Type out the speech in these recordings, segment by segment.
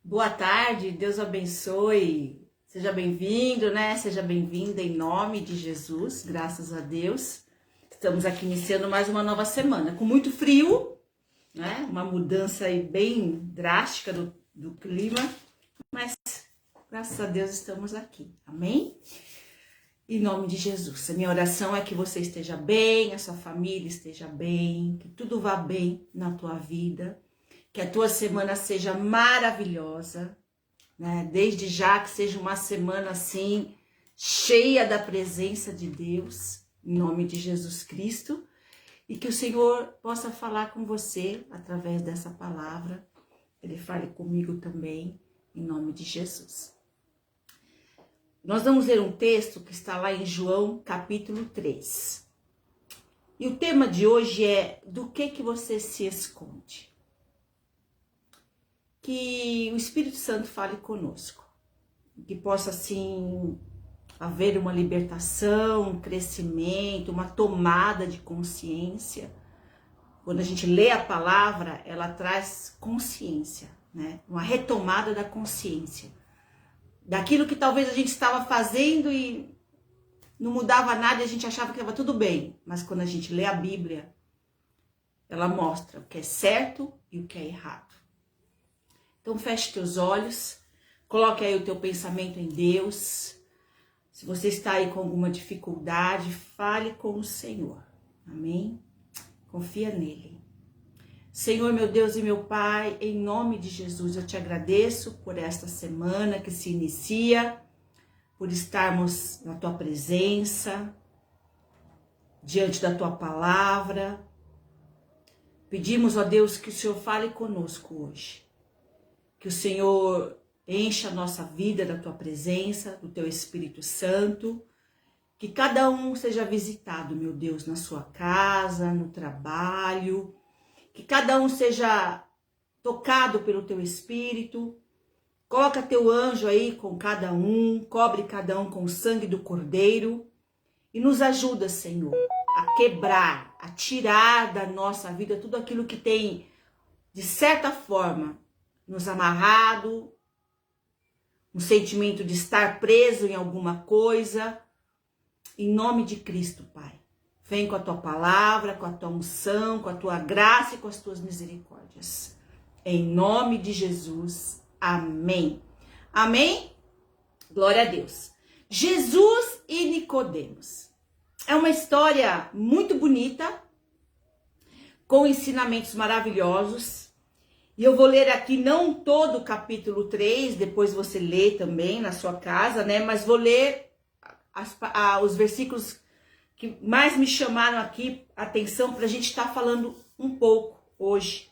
Boa tarde, Deus abençoe. Seja bem-vindo, né? Seja bem-vinda em nome de Jesus, graças a Deus. Estamos aqui iniciando mais uma nova semana, com muito frio, né? Uma mudança aí bem drástica do clima, mas graças a Deus estamos aqui, amém? Em nome de Jesus, a minha oração é que você esteja bem, a sua família esteja bem, que tudo vá bem na tua vida, que a tua semana seja maravilhosa, né? Desde já que seja uma semana assim, cheia da presença de Deus, em nome de Jesus Cristo, e que o Senhor possa falar com você através dessa palavra, Ele fale comigo também, em nome de Jesus. Nós vamos ler um texto que está lá em João, capítulo 3. E o tema de hoje é: do que você se esconde? Que o Espírito Santo fale conosco. Que possa, assim, haver uma libertação, um crescimento, uma tomada de consciência. Quando a gente lê a palavra, ela traz consciência, né? Uma retomada da consciência. Daquilo que talvez a gente estava fazendo e não mudava nada e a gente achava que estava tudo bem. Mas quando a gente lê a Bíblia, ela mostra o que é certo e o que é errado. Então feche teus olhos, coloque aí o teu pensamento em Deus. Se você está aí com alguma dificuldade, fale com o Senhor. Amém? Confia nele. Senhor, meu Deus e meu Pai, em nome de Jesus, eu te agradeço por esta semana que se inicia, por estarmos na tua presença, diante da tua palavra. Pedimos, ó Deus, que o Senhor fale conosco hoje. Que o Senhor encha a nossa vida da tua presença, do teu Espírito Santo. Que cada um seja visitado, meu Deus, na sua casa, no trabalho. Que cada um seja tocado pelo teu Espírito. Coloca teu anjo aí com cada um, cobre cada um com o sangue do Cordeiro. E nos ajuda, Senhor, a quebrar, a tirar da nossa vida tudo aquilo que tem, de certa forma, nos amarrado, um sentimento de estar preso em alguma coisa. Em nome de Cristo, Pai. Vem com a tua palavra, com a tua unção, com a tua graça e com as tuas misericórdias. Em nome de Jesus. Amém. Amém? Glória a Deus. Jesus e Nicodemos. É uma história muito bonita, com ensinamentos maravilhosos. E eu vou ler aqui não todo o capítulo 3, depois você lê também na sua casa, né? Mas vou ler os versículos que mais me chamaram aqui a atenção para a gente estar falando um pouco hoje,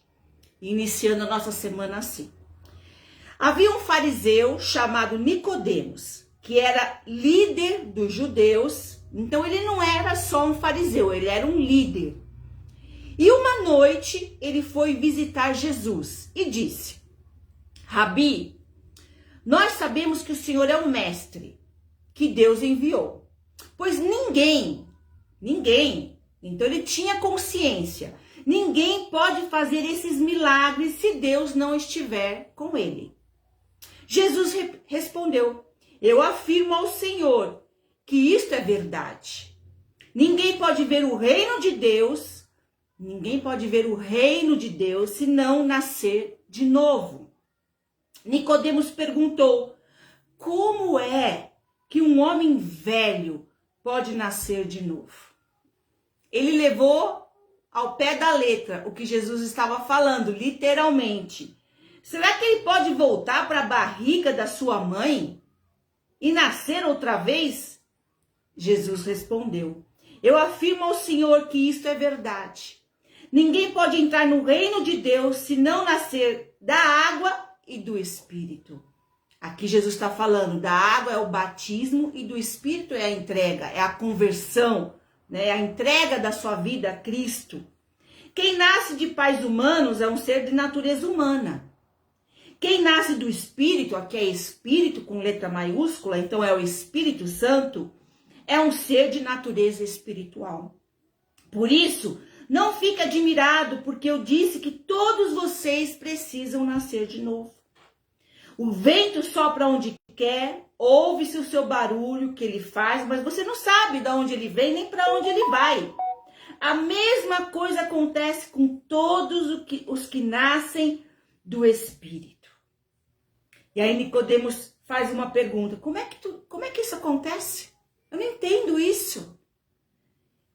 iniciando a nossa semana assim. Havia um fariseu chamado Nicodemos, que era líder dos judeus. Então ele não era só um fariseu, ele era um líder. E uma noite ele foi visitar Jesus e disse: Rabi, nós sabemos que o Senhor é o mestre que Deus enviou. Pois ninguém, então ele tinha consciência, ninguém pode fazer esses milagres se Deus não estiver com ele. Jesus respondeu: eu afirmo ao Senhor que isto é verdade. Ninguém pode ver o reino de Deus se não nascer de novo. Nicodemos perguntou: como é que um homem velho pode nascer de novo? Ele levou ao pé da letra o que Jesus estava falando, literalmente. Será que ele pode voltar para a barriga da sua mãe e nascer outra vez? Jesus respondeu: eu afirmo ao Senhor que isto é verdade. Ninguém pode entrar no reino de Deus se não nascer da água e do Espírito. Aqui Jesus está falando da água é o batismo e do Espírito é a entrega, é a conversão, né? A entrega da sua vida a Cristo. Quem nasce de pais humanos é um ser de natureza humana. Quem nasce do Espírito, aqui é Espírito com letra maiúscula, então é o Espírito Santo, é um ser de natureza espiritual. Por isso, não fique admirado, porque eu disse que todos vocês precisam nascer de novo. O vento sopra onde quer, ouve-se o seu barulho que ele faz, mas você não sabe de onde ele vem nem para onde ele vai. A mesma coisa acontece com todos os que nascem do Espírito. E aí Nicodemos faz uma pergunta: como é que isso acontece? Eu não entendo isso.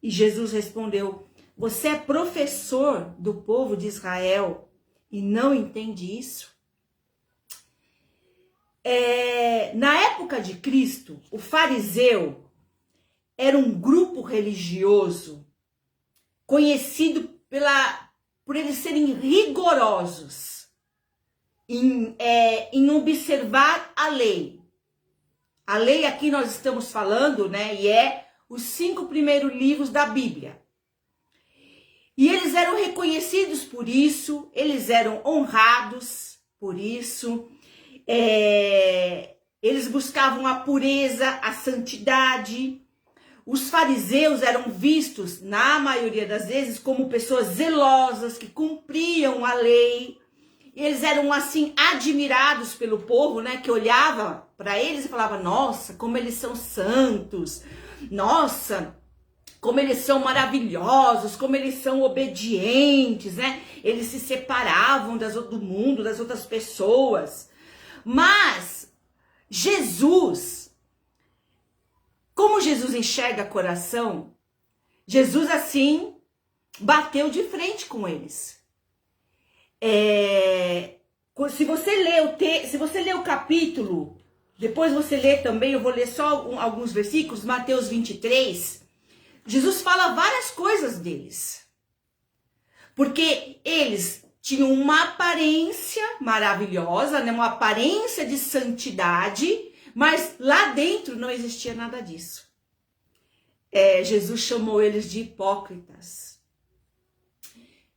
E Jesus respondeu: você é professor do povo de Israel e não entende isso? Na época de Cristo, o fariseu era um grupo religioso conhecido por eles serem rigorosos em observar a lei. A lei aqui nós estamos falando, né? E os 5 primeiros livros da Bíblia. E eles eram reconhecidos por isso, eles eram honrados por isso. Eles buscavam a pureza, a santidade. Os fariseus eram vistos, na maioria das vezes, como pessoas zelosas, que cumpriam a lei. Eles eram, assim, admirados pelo povo, né? Que olhava para eles e falava: nossa, como eles são santos. Nossa, como eles são maravilhosos, como eles são obedientes, né? Eles se separavam do mundo, das outras pessoas. Mas Jesus, como Jesus enxerga coração, Jesus assim bateu de frente com eles. Se você ler o capítulo, depois você lê também, eu vou ler só alguns versículos, Mateus 23, Jesus fala várias coisas deles. Porque eles tinham uma aparência maravilhosa, né? Uma aparência de santidade, mas lá dentro não existia nada disso. Jesus chamou eles de hipócritas.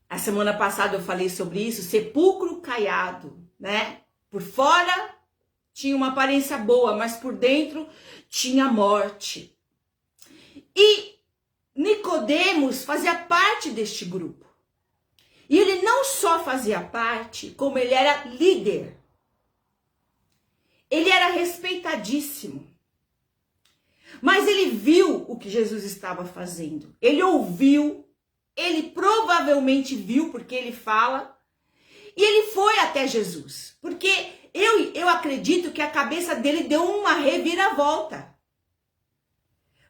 A semana passada eu falei sobre isso, sepulcro caiado, né? Por fora tinha uma aparência boa, mas por dentro tinha morte. E Nicodemos fazia parte deste grupo. E ele não só fazia parte, como ele era líder. Ele era respeitadíssimo. Mas ele viu o que Jesus estava fazendo. Ele ouviu, ele provavelmente viu, porque ele fala. E ele foi até Jesus. Porque eu acredito que a cabeça dele deu uma reviravolta.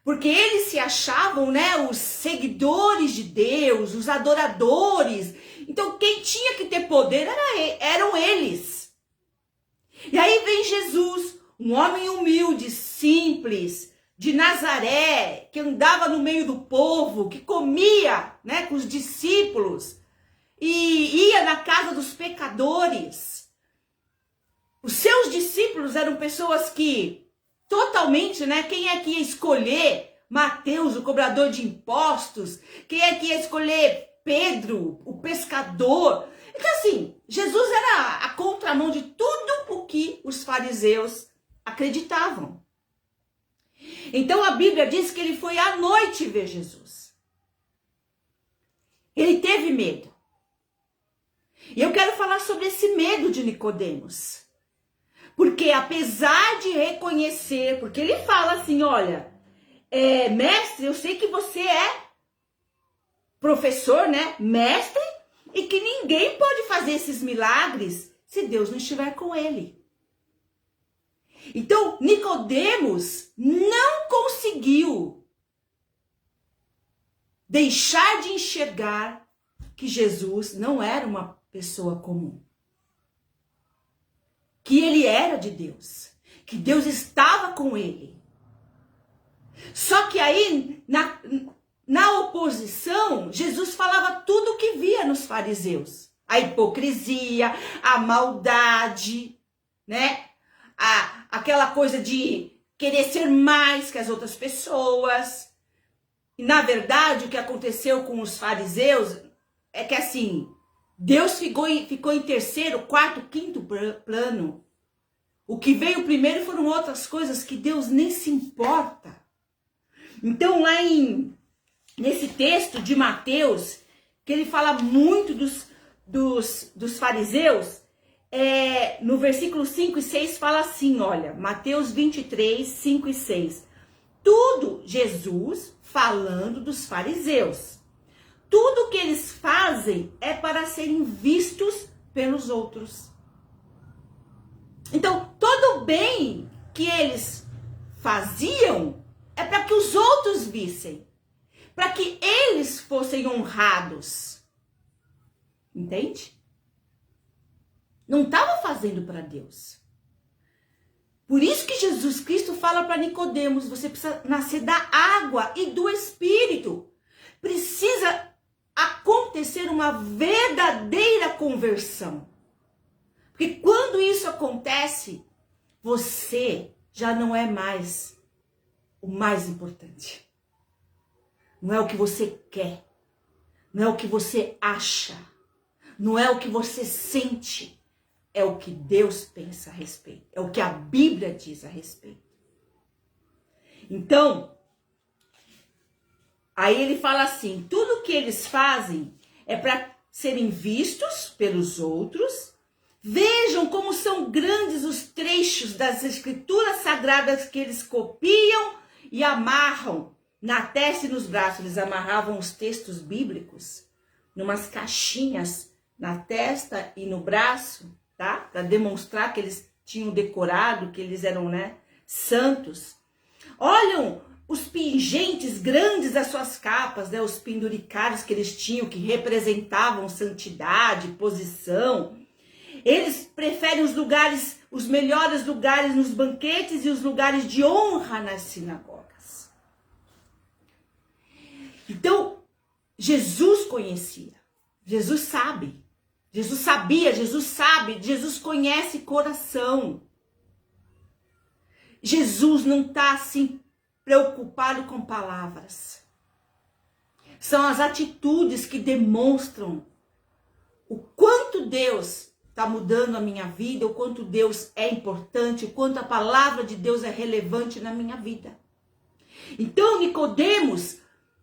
Porque eles se achavam, né, os seguidores de Deus, os adoradores. Então, quem tinha que ter poder eram eles. E aí vem Jesus, um homem humilde, simples, de Nazaré, que andava no meio do povo, que comia, né, com os discípulos e ia na casa dos pecadores. Os seus discípulos eram pessoas que totalmente, né? Quem é que ia escolher Mateus, o cobrador de impostos? Quem é que ia escolher Pedro, o pescador? Então, assim, Jesus era a contramão de tudo o que os fariseus acreditavam. Então, a Bíblia diz que ele foi à noite ver Jesus. Ele teve medo. E eu quero falar sobre esse medo de Nicodemos. Porque apesar de reconhecer, porque ele fala assim, olha, mestre, eu sei que você é professor, né? Mestre, e que ninguém pode fazer esses milagres se Deus não estiver com ele. Então, Nicodemos não conseguiu deixar de enxergar que Jesus não era uma pessoa comum. Que ele era de Deus, que Deus estava com ele. Só que aí, na oposição, Jesus falava tudo o que via nos fariseus. A hipocrisia, a maldade, né? Aquela coisa de querer ser mais que as outras pessoas. E, na verdade, o que aconteceu com os fariseus é que, assim, Deus ficou em terceiro, quarto, quinto plano. O que veio primeiro foram outras coisas que Deus nem se importa. Então, lá nesse texto de Mateus, que ele fala muito dos fariseus, no versículo 5 e 6 fala assim, olha, Mateus 23, 5 e 6. Tudo, Jesus falando dos fariseus. Tudo que eles fazem é para serem vistos pelos outros. Então, todo o bem que eles faziam é para que os outros vissem, para que eles fossem honrados. Entende? Não estava fazendo para Deus. Por isso que Jesus Cristo fala para Nicodemos, você precisa nascer da água e do Espírito. Precisa acontecer uma verdadeira conversão. Porque quando isso acontece, você já não é mais o mais importante. Não é o que você quer. Não é o que você acha. Não é o que você sente. É o que Deus pensa a respeito. É o que a Bíblia diz a respeito. Então, aí ele fala assim, tudo que eles fazem é para serem vistos pelos outros. Vejam como são grandes os trechos das escrituras sagradas que eles copiam e amarram na testa e nos braços. Eles amarravam os textos bíblicos numas caixinhas na testa e no braço, tá? Para demonstrar que eles tinham decorado, que eles eram, santos. Olham os pingentes grandes das suas capas, os penduricários que eles tinham, que representavam santidade, posição. Eles preferem os melhores lugares nos banquetes e os lugares de honra nas sinagogas. Então, Jesus conhecia, Jesus sabe, Jesus sabia, Jesus sabe, Jesus conhece coração. Jesus não está assim preocupado com palavras. São as atitudes que demonstram o quanto Deus está mudando a minha vida, o quanto Deus é importante, o quanto a palavra de Deus é relevante na minha vida. Então, Nicodemos,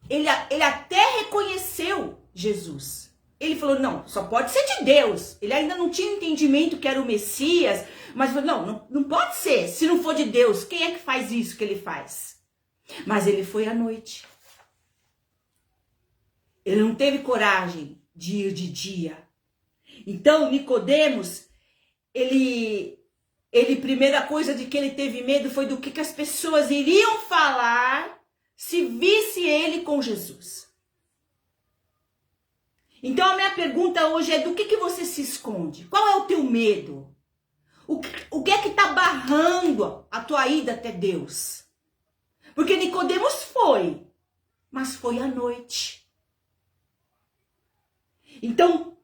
ele até reconheceu Jesus. Ele falou, não, só pode ser de Deus. Ele ainda não tinha entendimento que era o Messias, mas falou, não pode ser. Se não for de Deus, quem é que faz isso que ele faz? Mas ele foi à noite. Ele não teve coragem de ir de dia. Então, Nicodemos, ele primeira coisa de que ele teve medo foi do que as pessoas iriam falar se visse ele com Jesus. Então, a minha pergunta hoje é, do que você se esconde? Qual é o teu medo? O que é que está barrando a tua ida até Deus? Porque Nicodemos foi, mas foi à noite. Então,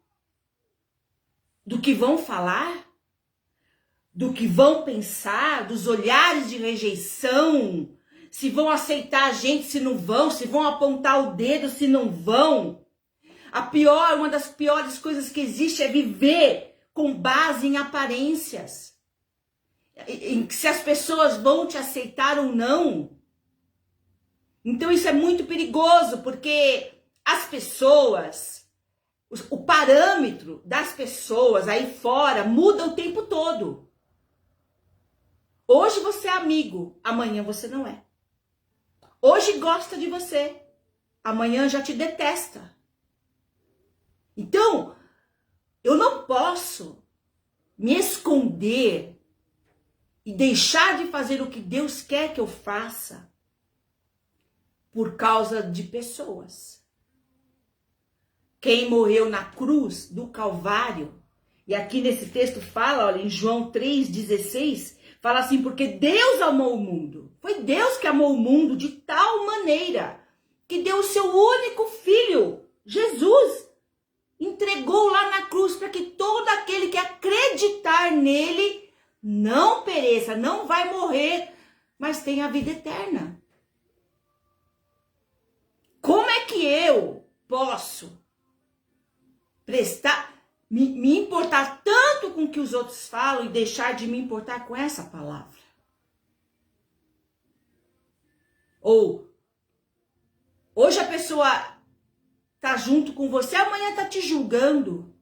do que vão falar, do que vão pensar, dos olhares de rejeição, se vão aceitar a gente, se não vão, se vão apontar o dedo, se não vão. Uma das piores coisas que existe é viver com base em aparências. Se as pessoas vão te aceitar ou não. Então isso é muito perigoso, porque as pessoas, o parâmetro das pessoas aí fora muda o tempo todo. Hoje você é amigo, amanhã você não é. Hoje gosta de você, amanhã já te detesta. Então, eu não posso me esconder e deixar de fazer o que Deus quer que eu faça por causa de pessoas. Quem morreu na cruz do Calvário, e aqui nesse texto fala, olha, em João 3,16, fala assim, porque Deus amou o mundo. Foi Deus que amou o mundo de tal maneira que deu o seu único filho, Jesus, entregou lá na cruz para que todo aquele que acreditar nele não pereça, não vai morrer, mas tenha a vida eterna. Como é que eu posso me importar tanto com o que os outros falam e deixar de me importar com essa palavra? Ou hoje a pessoa tá junto com você, amanhã tá te julgando.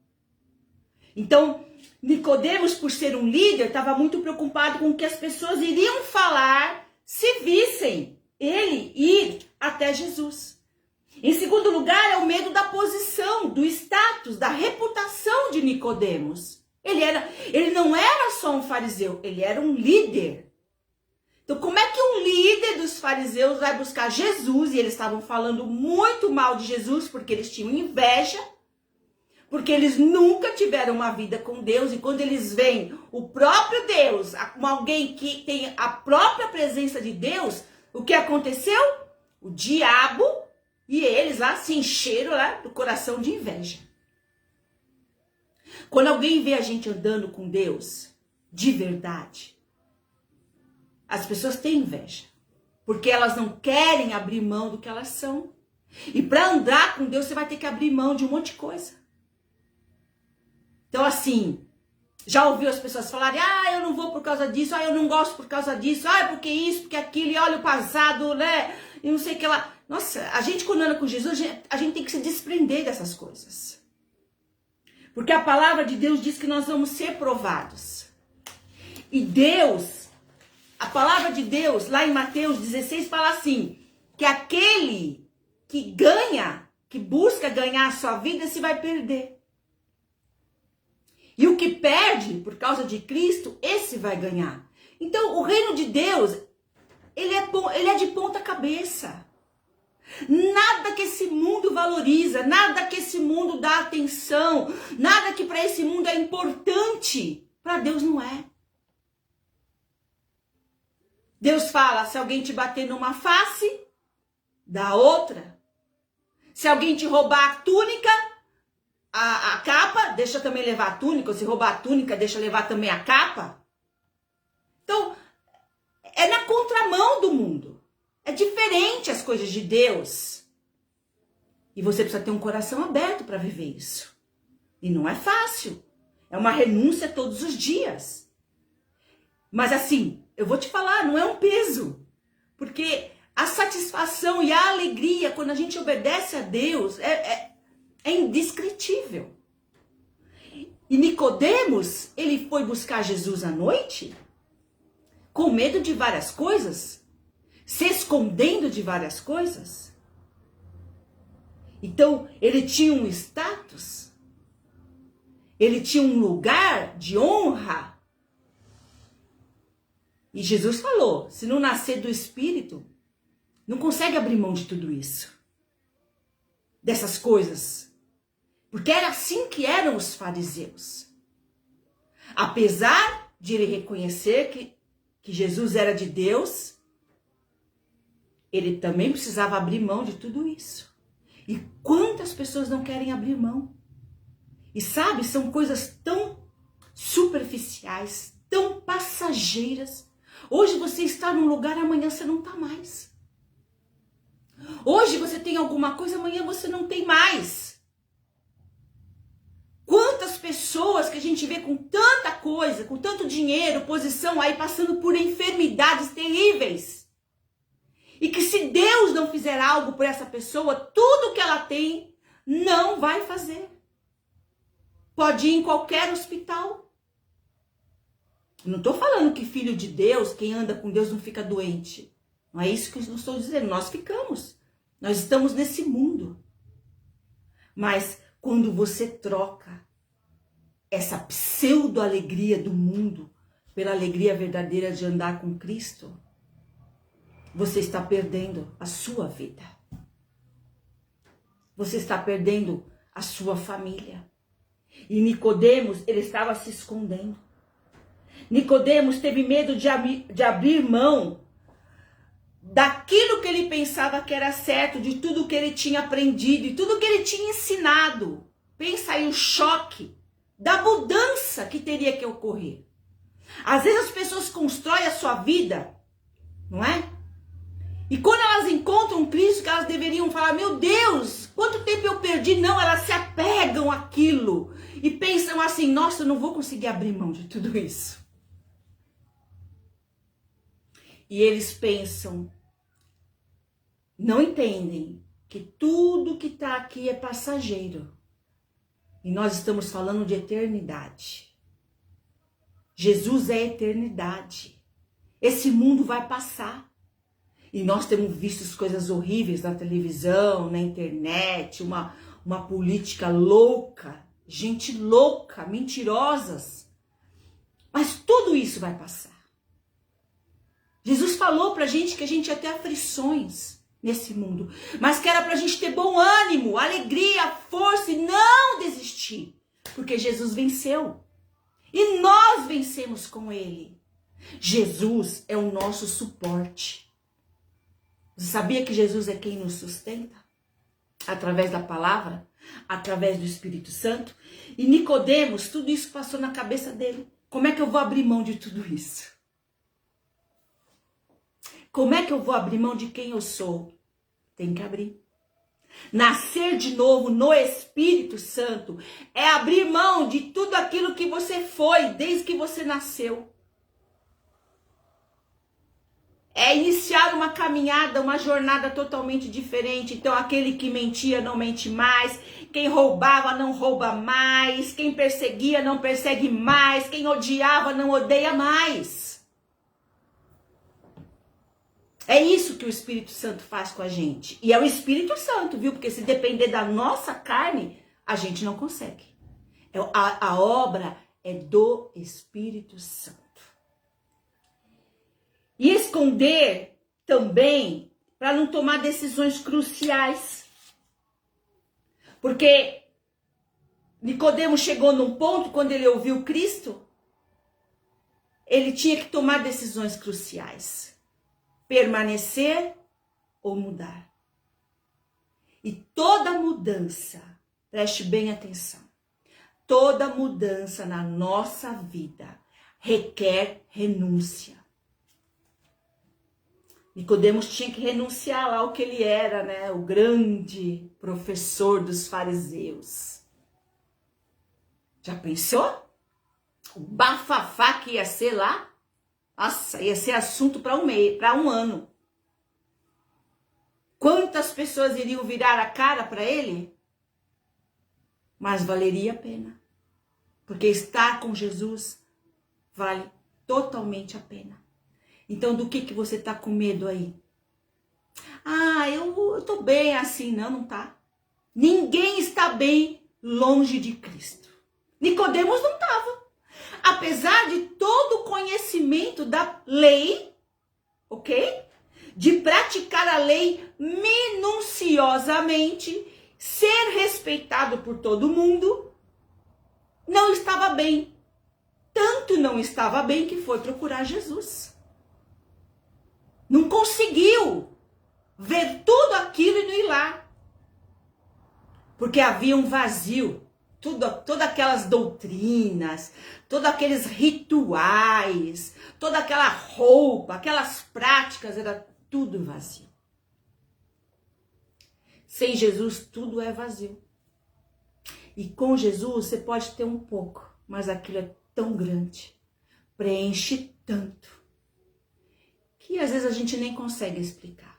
Então, Nicodemos, por ser um líder, estava muito preocupado com o que as pessoas iriam falar se vissem ele ir até Jesus. Em segundo lugar, é o medo da posição, do status, da reputação de Nicodemos. Ele não era só um fariseu, ele era um líder. Então, como é que um líder dos fariseus vai buscar Jesus? E eles estavam falando muito mal de Jesus porque eles tinham inveja, porque eles nunca tiveram uma vida com Deus. E quando eles veem o próprio Deus, alguém que tem a própria presença de Deus, o que aconteceu? O diabo e eles lá se encheram lá do coração de inveja. Quando alguém vê a gente andando com Deus de verdade, as pessoas têm inveja, porque elas não querem abrir mão do que elas são. E para andar com Deus, você vai ter que abrir mão de um monte de coisa. Então, assim, já ouviu as pessoas falarem, eu não vou por causa disso, eu não gosto por causa disso, porque isso, porque aquilo, e olha o passado, né? E não sei o que lá. Nossa, a gente quando anda com Jesus, a gente tem que se desprender dessas coisas. Porque a palavra de Deus diz que nós vamos ser provados. E Deus, a palavra de Deus, lá em Mateus 16, fala assim, que aquele que ganha, que busca ganhar a sua vida, se vai perder. E o que perde por causa de Cristo, esse vai ganhar. Então, o reino de Deus, ele é de ponta cabeça. Nada que esse mundo valoriza, nada que esse mundo dá atenção, nada que para esse mundo é importante, para Deus não é. Deus fala, se alguém te bater numa face, dá outra. Se alguém te roubar a túnica, a capa, deixa também levar a túnica. Ou se roubar a túnica, deixa levar também a capa. Então, é na contramão do mundo. É diferente as coisas de Deus. E você precisa ter um coração aberto para viver isso. E não é fácil. É uma renúncia todos os dias. Mas assim, eu vou te falar, não é um peso. Porque a satisfação e a alegria quando a gente obedece a Deus é indescritível. E Nicodemos, ele foi buscar Jesus à noite com medo de várias coisas, se escondendo de várias coisas. Então, ele tinha um status, ele tinha um lugar de honra. E Jesus falou, se não nascer do Espírito, não consegue abrir mão de tudo isso, dessas coisas. Porque era assim que eram os fariseus. Apesar de ele reconhecer que Jesus era de Deus, ele também precisava abrir mão de tudo isso. E quantas pessoas não querem abrir mão? E sabe, são coisas tão superficiais, tão passageiras. Hoje você está num lugar, amanhã você não está mais. Hoje você tem alguma coisa, amanhã você não tem mais. Quantas pessoas que a gente vê com tanta coisa, com tanto dinheiro, posição aí, passando por enfermidades terríveis. E que se Deus não fizer algo por essa pessoa, tudo que ela tem, não vai fazer. Pode ir em qualquer hospital. Não estou falando que filho de Deus, quem anda com Deus não fica doente. Não é isso que eu estou dizendo. Nós ficamos. Nós estamos nesse mundo. Mas quando você troca essa pseudo-alegria do mundo pela alegria verdadeira de andar com Cristo, você está perdendo a sua vida. Você está perdendo a sua família. E Nicodemos, ele estava se escondendo. Nicodemos teve medo de abrir mão daquilo que ele pensava que era certo, de tudo que ele tinha aprendido e tudo que ele tinha ensinado. Pensa aí o choque da mudança que teria que ocorrer. Às vezes as pessoas constroem a sua vida, não é? E quando elas encontram Cristo, que elas deveriam falar, meu Deus, quanto tempo eu perdi? Não, elas se apegam àquilo e pensam assim, nossa, eu não vou conseguir abrir mão de tudo isso. E eles pensam, não entendem que tudo que está aqui é passageiro. E nós estamos falando de eternidade. Jesus é a eternidade. Esse mundo vai passar. E nós temos visto coisas horríveis na televisão, na internet, uma política louca, gente louca, mentirosas. Mas tudo isso vai passar. Jesus falou pra gente que a gente ia ter aflições nesse mundo, mas que era pra gente ter bom ânimo, alegria, força e não desistir. Porque Jesus venceu. E nós vencemos com ele. Jesus é o nosso suporte. Você sabia que Jesus é quem nos sustenta? Através da palavra, através do Espírito Santo. E Nicodemos, tudo isso passou na cabeça dele. Como é que eu vou abrir mão de tudo isso? Como é que eu vou abrir mão de quem eu sou? Tem que abrir. Nascer de novo no Espírito Santo é abrir mão de tudo aquilo que você foi desde que você nasceu. É iniciar uma caminhada, uma jornada totalmente diferente. Então, aquele que mentia não mente mais, quem roubava não rouba mais, quem perseguia não persegue mais, quem odiava não odeia mais. É isso que o Espírito Santo faz com a gente. E é o Espírito Santo, viu? Porque se depender da nossa carne, a gente não consegue. A obra é do Espírito Santo. E esconder também para não tomar decisões cruciais. Porque Nicodemos chegou num ponto, quando ele ouviu Cristo, ele tinha que tomar decisões cruciais. Permanecer ou mudar. E toda mudança, preste bem atenção, toda mudança na nossa vida requer renúncia. Nicodemos tinha que renunciar lá ao que ele era, né? O grande professor dos fariseus. Já pensou? O bafafá que ia ser lá? Nossa, ia ser assunto para um ano. Quantas pessoas iriam virar a cara para ele? Mas valeria a pena. Porque estar com Jesus vale totalmente a pena. Então, do que você está com medo aí? Ah, eu tô bem assim. Não tá. Ninguém está bem longe de Cristo. Nicodemos não estava. Apesar de todo o conhecimento da lei, ok? De praticar a lei minuciosamente, ser respeitado por todo mundo, não estava bem. Tanto não estava bem que foi procurar Jesus. Não conseguiu ver tudo aquilo e não ir lá. Porque havia um vazio. Todas aquelas doutrinas, todos aqueles rituais, toda aquela roupa, aquelas práticas, era tudo vazio. Sem Jesus, tudo é vazio. E com Jesus, você pode ter um pouco, mas aquilo é tão grande, preenche tanto, que às vezes a gente nem consegue explicar.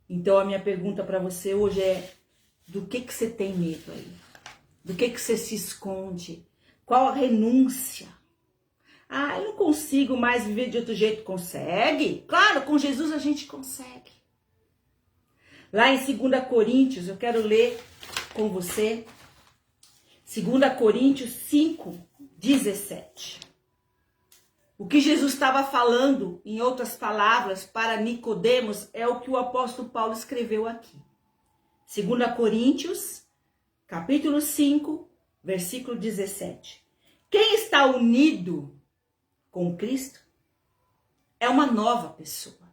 Então, a minha pergunta para você hoje é, do que você tem medo aí? Do que você se esconde? Qual a renúncia? Ah, eu não consigo mais viver de outro jeito. Consegue? Claro, com Jesus a gente consegue. Lá em 2 Coríntios, eu quero ler com você. 2 Coríntios 5, 17. O que Jesus estava falando, em outras palavras, para Nicodemos, é o que o apóstolo Paulo escreveu aqui. 2 Coríntios, capítulo 5, versículo 17. Quem está unido com Cristo é uma nova pessoa.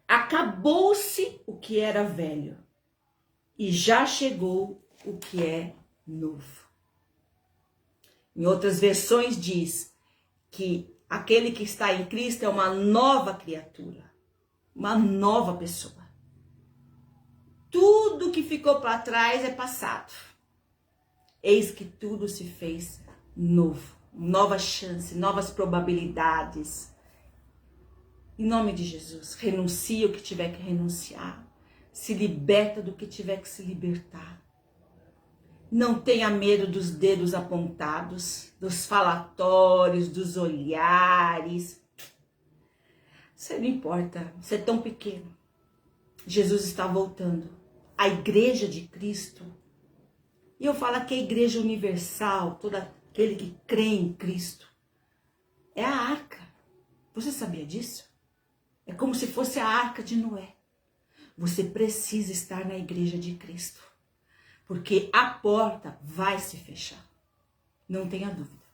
Acabou-se o que era velho e já chegou o que é novo. Em outras versões diz que aquele que está em Cristo é uma nova criatura, uma nova pessoa. Tudo que ficou para trás é passado. Eis que tudo se fez novo. Nova chance, novas probabilidades. Em nome de Jesus, renuncia o que tiver que renunciar. Se liberta do que tiver que se libertar. Não tenha medo dos dedos apontados, dos falatórios, dos olhares. Você não importa, você é tão pequeno. Jesus está voltando. A igreja de Cristo. E eu falo que a igreja universal, todo aquele que crê em Cristo, é a arca. Você sabia disso? É como se fosse a arca de Noé. Você precisa estar na igreja de Cristo. Porque a porta vai se fechar. Não tenha dúvida.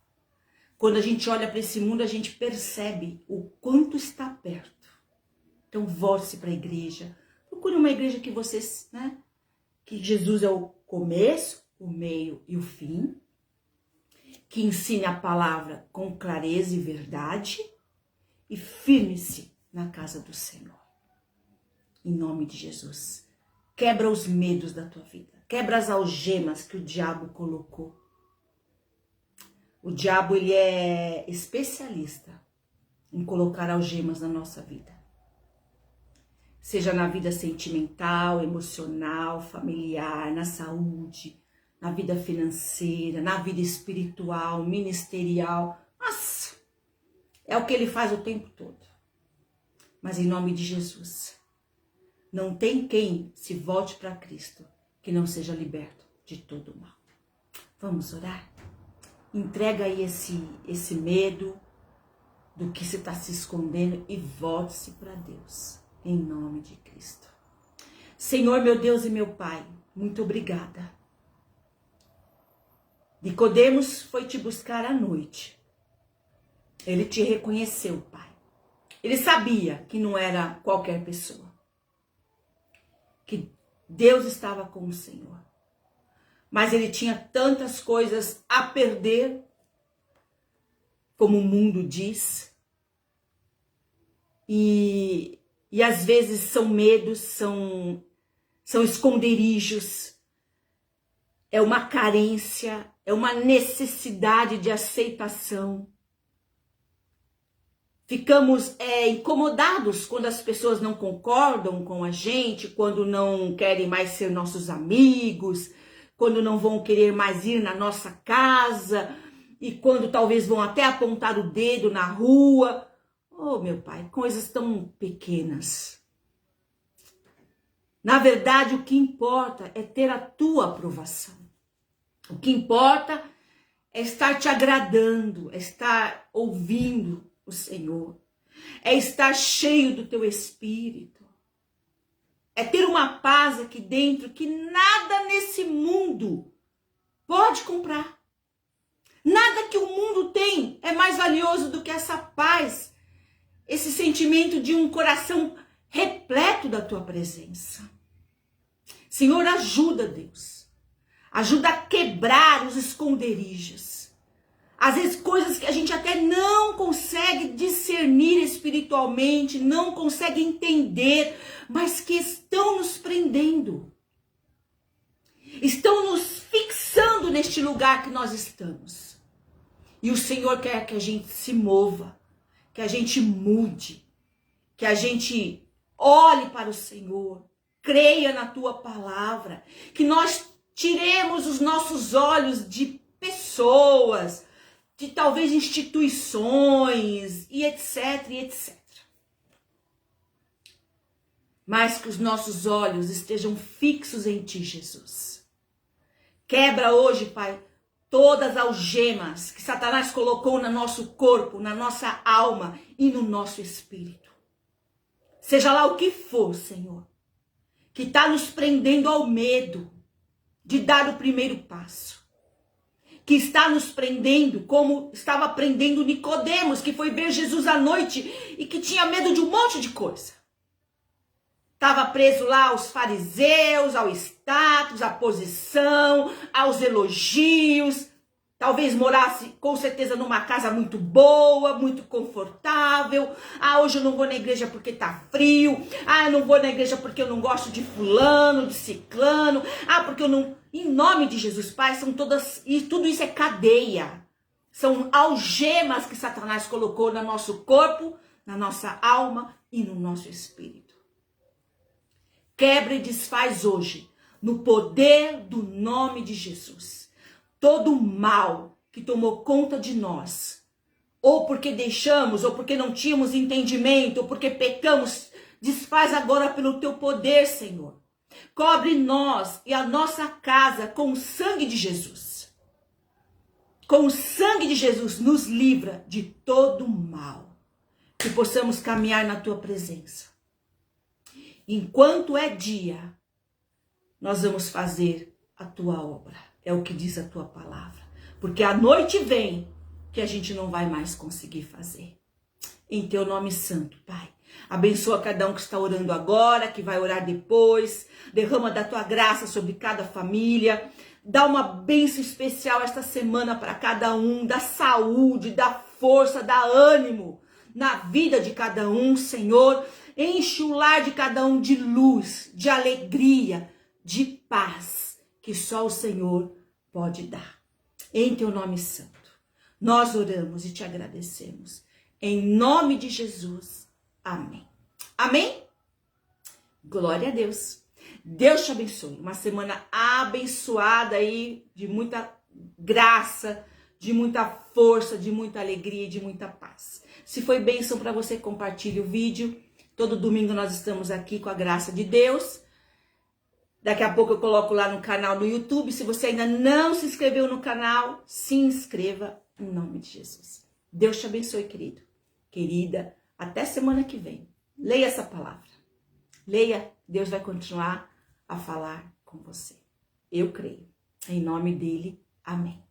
Quando a gente olha para esse mundo, a gente percebe o quanto está perto. Então, volte-se para a igreja. Procure uma igreja que vocês, que Jesus é o começo, o meio e o fim. Que ensine a palavra com clareza e verdade. E firme-se na casa do Senhor. Em nome de Jesus. Quebra os medos da tua vida. Quebra as algemas que o diabo colocou. O diabo, ele é especialista em colocar algemas na nossa vida. Seja na vida sentimental, emocional, familiar, na saúde, na vida financeira, na vida espiritual, ministerial. Nossa, é o que ele faz o tempo todo. Mas em nome de Jesus, não tem quem se volte para Cristo que não seja liberto de todo o mal. Vamos orar? Entrega aí esse medo do que você está se escondendo e volte-se para Deus, em nome de Cristo. Senhor, meu Deus e meu Pai, muito obrigada. Nicodemos foi te buscar à noite. Ele te reconheceu, Pai. Ele sabia que não era qualquer pessoa. Que Deus estava com o Senhor. Mas ele tinha tantas coisas a perder, como o mundo diz. E às vezes são medos, são esconderijos. É uma carência, é uma necessidade de aceitação. Ficamos incomodados quando as pessoas não concordam com a gente, quando não querem mais ser nossos amigos, quando não vão querer mais ir na nossa casa, e quando talvez vão até apontar o dedo na rua. Oh, meu Pai, coisas tão pequenas. Na verdade, o que importa é ter a tua aprovação. O que importa é estar te agradando, é estar ouvindo o Senhor, é estar cheio do teu Espírito, é ter uma paz aqui dentro que nada nesse mundo pode comprar. Nada que o mundo tem é mais valioso do que essa paz, esse sentimento de um coração repleto da tua presença. Senhor, ajuda, Deus. Ajuda a quebrar os esconderijos. Às vezes coisas que a gente até não consegue discernir espiritualmente, não consegue entender, mas que estão nos prendendo. Estão nos fixando neste lugar que nós estamos. E o Senhor quer que a gente se mova, que a gente mude, que a gente olhe para o Senhor, creia na tua palavra, que nós tiremos os nossos olhos de pessoas, de talvez instituições e etc, e etc. Mas que os nossos olhos estejam fixos em ti, Jesus. Quebra hoje, Pai, todas as algemas que Satanás colocou no nosso corpo, na nossa alma e no nosso espírito. Seja lá o que for, Senhor, que está nos prendendo ao medo de dar o primeiro passo. Que está nos prendendo, como estava prendendo Nicodemos, que foi ver Jesus à noite e que tinha medo de um monte de coisa. Estava preso lá aos fariseus, ao status, à posição, aos elogios. Talvez morasse, com certeza, numa casa muito boa, muito confortável. Ah, hoje eu não vou na igreja porque tá frio. Ah, eu não vou na igreja porque eu não gosto de fulano, de ciclano. Ah, porque eu não... Em nome de Jesus, Pai, são todas... E tudo isso é cadeia. São algemas que Satanás colocou no nosso corpo, na nossa alma e no nosso espírito. Quebra e desfaz hoje no poder do nome de Jesus. Todo mal que tomou conta de nós, ou porque deixamos, ou porque não tínhamos entendimento, ou porque pecamos, desfaz agora pelo teu poder, Senhor. Cobre nós e a nossa casa com o sangue de Jesus. Com o sangue de Jesus, nos livra de todo mal. Que possamos caminhar na tua presença. Enquanto é dia, nós vamos fazer a tua obra. É o que diz a tua palavra. Porque a noite vem que a gente não vai mais conseguir fazer. Em teu nome santo, Pai. Abençoa cada um que está orando agora, que vai orar depois. Derrama da tua graça sobre cada família. Dá uma bênção especial esta semana para cada um. Dá saúde, dá força, dá ânimo na vida de cada um, Senhor. Enche o lar de cada um de luz, de alegria, de paz, que só o Senhor pode dar. Em teu nome santo, nós oramos e te agradecemos. Em nome de Jesus, amém. Amém? Glória a Deus. Deus te abençoe. Uma semana abençoada aí, de muita graça, de muita força, de muita alegria e de muita paz. Se foi bênção para você, compartilhe o vídeo. Todo domingo nós estamos aqui com a graça de Deus. Daqui a pouco eu coloco lá no canal no YouTube. Se você ainda não se inscreveu no canal, se inscreva em nome de Jesus. Deus te abençoe, querido. Querida, até semana que vem. Leia essa palavra. Leia, Deus vai continuar a falar com você. Eu creio. Em nome dele, amém.